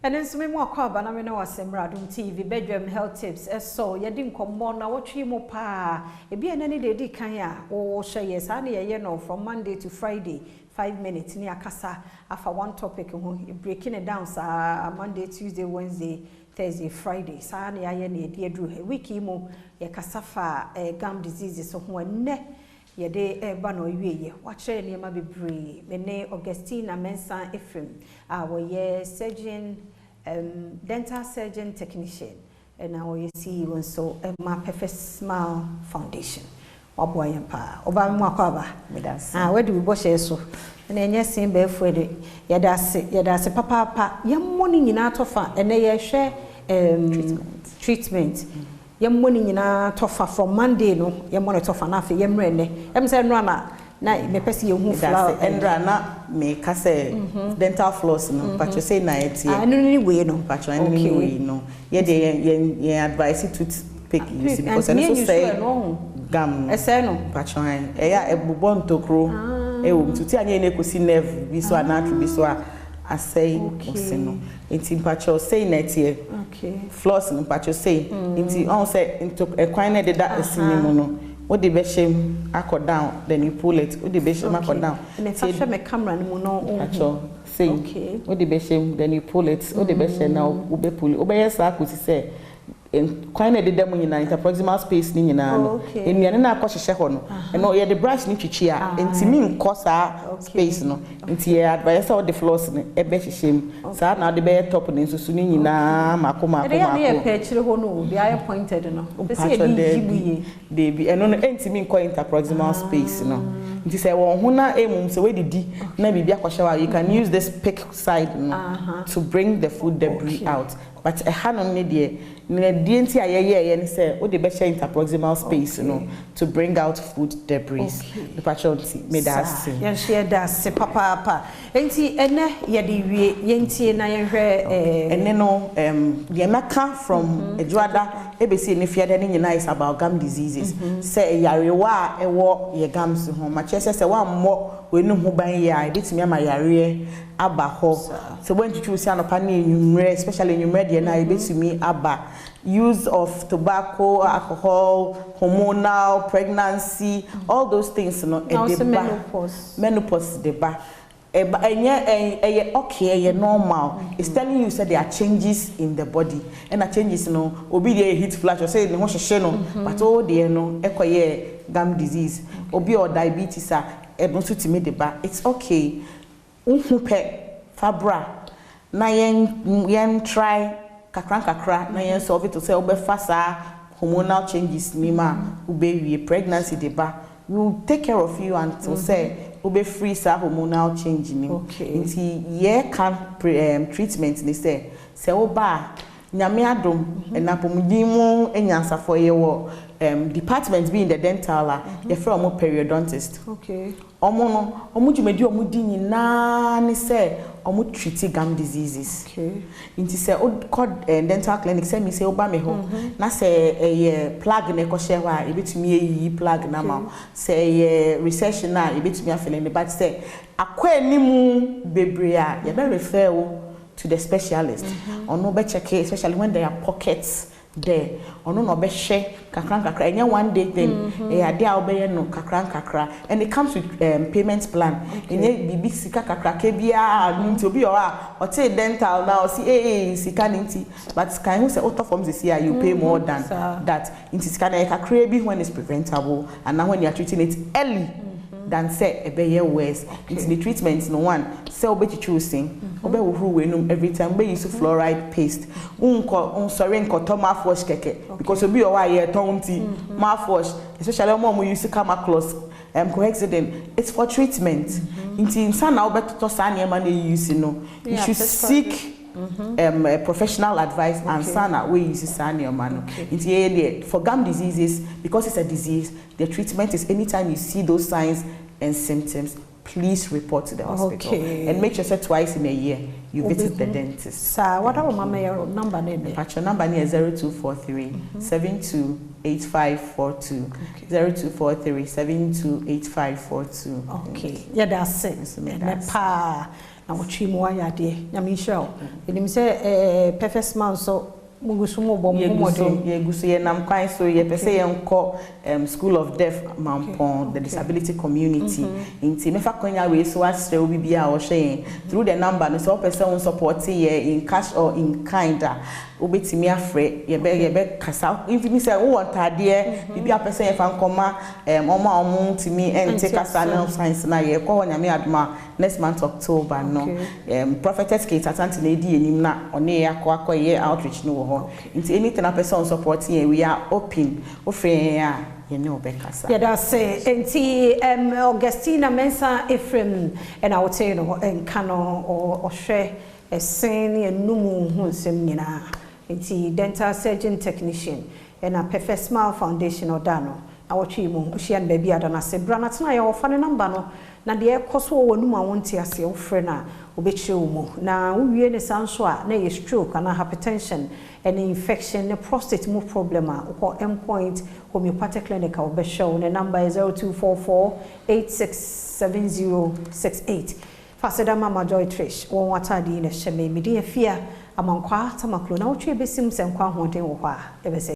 And then so me mo akwa ba na me na wasem Adom TV Badwam health tips so ye di nkommo na wotwe mo pa e bia na ne de kan a wo hye yes na ye no from Monday to Friday 5 minutes ni akasa afa one topic ho breaking it down sa Monday, Tuesday, Wednesday, Thursday, Friday sa na ye na de aduru week mo ye kasafa gum diseases so ho ne ye de eba no wieye wa kire ne ma bebre me ne Augustine Amensa Ephraim wo ye surgeon dental surgeon technician and now you see even so my perfect smile foundation waboa yempa oba mu akwaba where do we bo share so na enye sin be fuede yeda se papa yemmo ni nyina tofa ene ye hwe treatment yemmo ni nyina tofa from Monday no yemmo no tofa na afi yemre ne em se no na me pese ye hu flower endra na me ka say dental floss no patcho say na etie no ni we no patcho any we no ye dey advise to pick use because any so say gum ese no patcho ya ebubo ntokro e wo tuti anya na ekosi nerve bi so anatru bi so asay osino enti patcho say na etie floss no patcho say enti on say into ekwan na de da asinimu no what the beshem akọ down then you pull it what the beshem akọ down and if I show my camera no no say what the beshem then you pull it what the beshem now ube pull it obey sa akuti say en kwan na de dem nyina interproximal space ni nyina no eniane na akọ hyehyɛ ho no no ye the brush ni twitwi a entimi nkɔ sa space no enti ye advise all the floors ni ebe hyehyem sa na de be top ni nsusu ni nyina makoma e dey ye pe kyire ho no be I pointed no be say e bi jibuye de bi eno no entimi nkɔ interproximal space no nti say won ho na emum say we didi na bibia akɔhye wa you can use this pick side no to bring the food debris out but a hanom ne de ne dienti ayeye ne say o de be share interproximal space no to bring out food debris the patronti me da say yan share da se papa enti ene ye de wie yentie na ye hwe ene no the meka from ejuada ebesi ne fiade ne nyina is about gum diseases say yarewa ewo ye gums ho ma che say wa mmɔ we nu ho ban ya ebetimi ama yare aba ho so when you choose anopa na enwumre especially enwumre de na ebetimi aba use of tobacco, alcohol, hormonal, pregnancy, all those things no menopause deba okay normal it's telling you say there are changes in the body and a changes no obi dey heat flash or say ne ho hyehye no but all dey no ekoye gum disease obi or diabetes ebon so timi deba it's okay unhu pe fabra na yen try kakra na yen solve it to say obefa sa hormonal changes nima ube pregnancy deba will take care of you until say ube free sa hormonal change ni nti ye can treatment ni say oba nyame adom enapomdimu enyansafo ye wo department be in the dental ye fra omo periodontist omo jumedi omo di nyina ni say omo treat gum diseases nti say dental clinic say me say oba me ho na say plug na ko share wa ebetumi eyi plug na ma say recession na ebetumi afele ne but say akwa animu bebre a ye be refer to the specialist ono be check especially when there are pockets there ono no be share kakra enya one day thing ade a obeye no kakra and it comes with payment plan enye bibi sika kakra ke bia nti obi o te dental now see sika nti but can who say auto forms this year you pay more than that nti sika na kakra bi when it's preventable and now when you are treating it early than say ebeye worse it's the treatment no one say obe choosing obe wo we no every time we use fluoride paste sorry nko to mouthwash keke because obi o wa ye tonti mouthwash especially mo use chemicals cohexidine it's for treatment nti insa na obe to sa na ma na use no you should seek professional advice and sana we use sani man for gum diseases because it's a disease the treatment is anytime you see those signs and symptoms please report to the hospital and make sure that twice in a year you visit the dentist. Sir, what our mama your number name? Your number is 0243 728542 0243 728542. Okay, yeah, that's it. Pa na wotwe mu ayade nyame nhyira wo enim se perfect smile so mugusumo bom modern ye gusu ye nam kwan so ye pese ye nko school of deaf mampon the disability community inti me fa kwanya we so asre obi bia wo hwe through the number no so person support ye in cash or in kind obetimi afre ye be kasa if me say wo want ade bibia person ye fa nkoma omo timi ente kasa na science na ye ko nyame adoma next month October no prophetess Kate Atanti na edi enim na one ya akoye outreach no ho nti anything a person supporting here we are open ofre ya you know bekasa yeah that's enti Augustina Mensa Ephraim and I would say no enka no or hwe esen enum hu nsem nyina enti dental surgeon technician and a Perfect Smile Foundation odano na wotwe mu hia na bia adana se bra na tena ye ofa ne number no na de ekoso wonum a wonte ase ofre na obechire mu na uwie ne sanso a na ye stroke na hypertension and infection ne prostate mu problem a ko endpoint homeopathic clinic a obeshow ne number is 0244867068 faseda mama Joy Trish won watadi ne hyeme mede afia amankwa tamaklo na wotwe besim senkwa hoden wo hɔ a ebese